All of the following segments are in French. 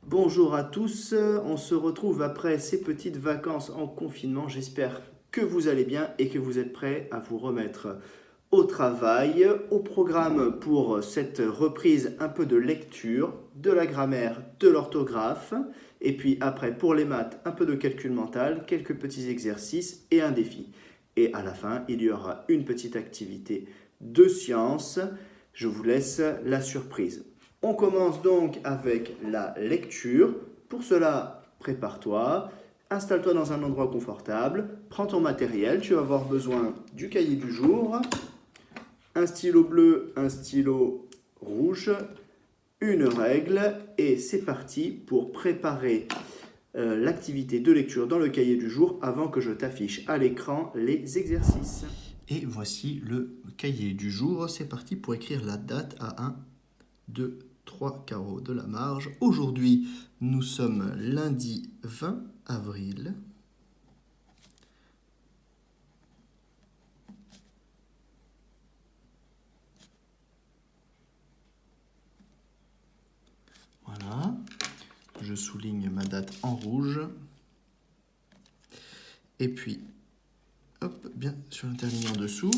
Bonjour à tous, on se retrouve après ces petites vacances en confinement. J'espère que vous allez bien et que vous êtes prêts à vous remettre au travail. Au programme pour cette reprise, un peu de lecture, de la grammaire, de l'orthographe. Et puis après, pour les maths, un peu de calcul mental, quelques petits exercices et un défi. Et à la fin, il y aura une petite activité de sciences. Je vous laisse la surprise. On commence donc avec la lecture. Pour cela, prépare-toi, installe-toi dans un endroit confortable, prends ton matériel, tu vas avoir besoin du cahier du jour, un stylo bleu, un stylo rouge, une règle et c'est parti pour préparer l'activité de lecture dans le cahier du jour avant que je t'affiche à l'écran les exercices. Et voici le cahier du jour. C'est parti pour écrire la date à 1, 2, 3 carreaux de la marge. Aujourd'hui, nous sommes lundi 20 avril. Voilà. Je souligne ma date en rouge. Et puis, hop, bien sur l'interligne en dessous.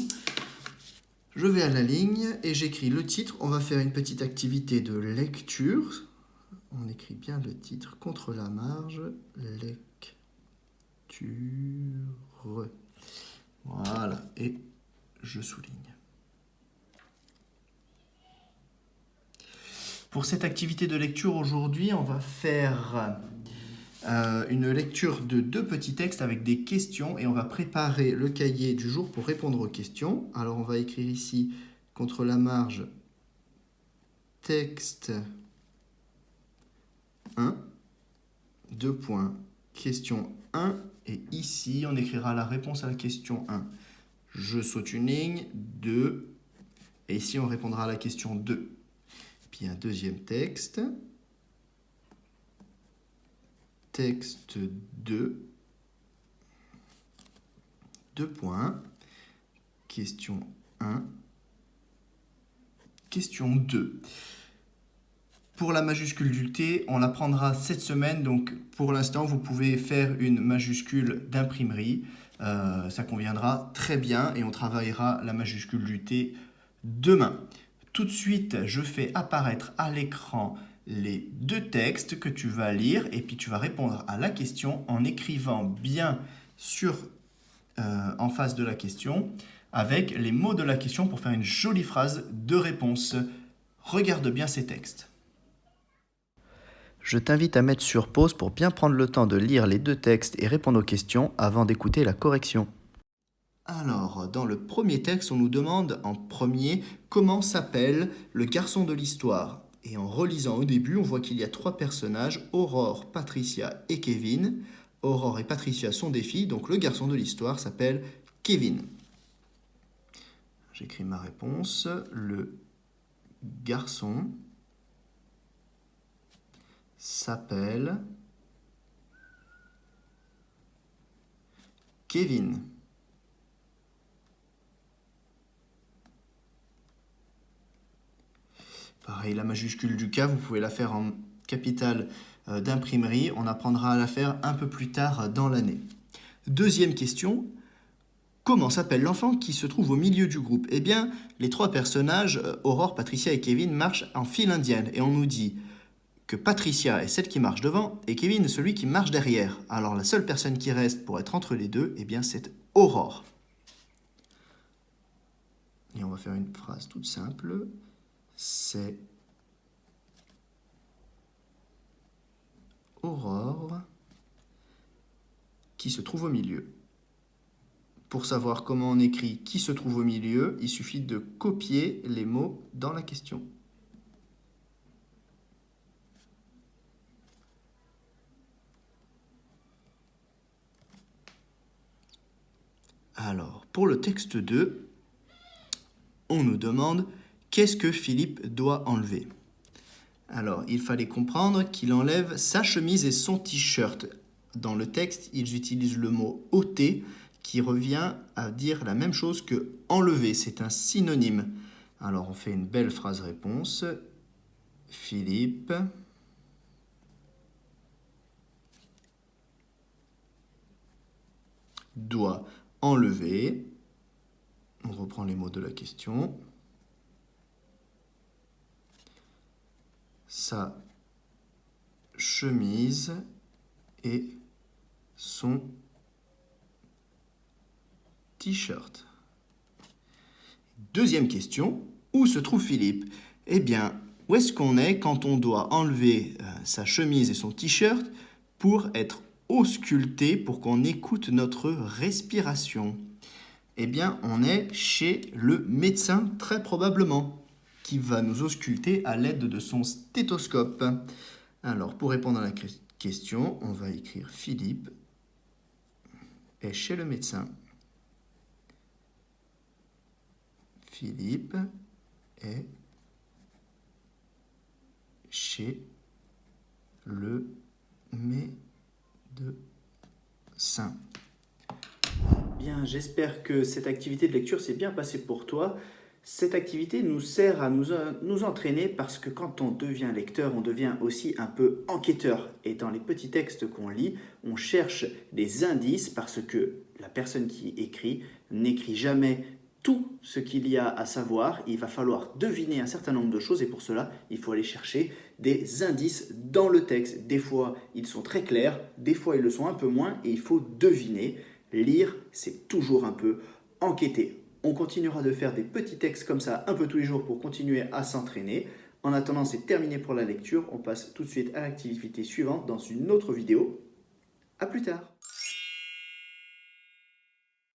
Je vais à la ligne et j'écris le titre. On va faire une petite activité de lecture. On écrit bien le titre contre la marge. Lecture. Voilà, et je souligne. Pour cette activité de lecture aujourd'hui, on va faire une lecture de 2 petits textes avec des questions et on va préparer le cahier du jour pour répondre aux questions. Alors on va écrire ici contre la marge texte 1, 2 points, question 1 et ici on écrira la réponse à la question 1. Je saute une ligne, 2 et ici on répondra à la question 2. Puis un deuxième texte. Texte 2. 2 points. Question 1. Question 2. Pour la majuscule du T, on la prendra cette semaine. Donc pour l'instant, vous pouvez faire une majuscule d'imprimerie. Ça conviendra très bien et on travaillera la majuscule du T demain. Tout de suite, je fais apparaître à l'écran les 2 textes que tu vas lire et puis tu vas répondre à la question en écrivant bien en face de la question avec les mots de la question pour faire une jolie phrase de réponse. Regarde bien ces textes. Je t'invite à mettre sur pause pour bien prendre le temps de lire les 2 textes et répondre aux questions avant d'écouter la correction. Alors, dans le premier texte, on nous demande en premier comment s'appelle le garçon de l'histoire. Et en relisant au début, on voit qu'il y a 3 personnages, Aurore, Patricia et Kevin. Aurore et Patricia sont des filles, donc le garçon de l'histoire s'appelle Kevin. J'écris ma réponse. Le garçon s'appelle Kevin. Pareil, la majuscule du K, vous pouvez la faire en capitale d'imprimerie. On apprendra à la faire un peu plus tard dans l'année. Deuxième question. Comment s'appelle l'enfant qui se trouve au milieu du groupe? Eh bien, les 3 personnages, Aurore, Patricia et Kevin, marchent en file indienne. Et on nous dit que Patricia est celle qui marche devant et Kevin est celui qui marche derrière. Alors la seule personne qui reste pour être entre les deux, eh bien, c'est Aurore. Et on va faire une phrase toute simple. C'est Aurore qui se trouve au milieu. Pour savoir comment on écrit qui se trouve au milieu, il suffit de copier les mots dans la question. Alors, pour le texte 2, on nous demande qu'est-ce que Philippe doit enlever. Alors, il fallait comprendre qu'il enlève sa chemise et son t-shirt. Dans le texte, ils utilisent le mot ôter qui revient à dire la même chose que enlever. C'est un synonyme. Alors, on fait une belle phrase réponse. Philippe doit enlever, on reprend les mots de la question, sa chemise et son t-shirt. Deuxième question, où se trouve Philippe? Eh bien, où est-ce qu'on est quand on doit enlever sa chemise et son t-shirt pour être ausculté, pour qu'on écoute notre respiration? Eh bien, on est chez le médecin, très probablement, qui va nous ausculter à l'aide de son stéthoscope. Alors, pour répondre à la question, on va écrire Philippe est chez le médecin. Philippe est chez le médecin. Bien, j'espère que cette activité de lecture s'est bien passée pour toi. Cette activité nous sert à nous entraîner parce que quand on devient lecteur, on devient aussi un peu enquêteur. Et dans les petits textes qu'on lit, on cherche des indices parce que la personne qui écrit n'écrit jamais tout ce qu'il y a à savoir. Il va falloir deviner un certain nombre de choses et pour cela, il faut aller chercher des indices dans le texte. Des fois, ils sont très clairs, des fois, ils le sont un peu moins et il faut deviner. Lire, c'est toujours un peu enquêter. On continuera de faire des petits textes comme ça un peu tous les jours pour continuer à s'entraîner. En attendant, c'est terminé pour la lecture. On passe tout de suite à l'activité suivante dans une autre vidéo. À plus tard!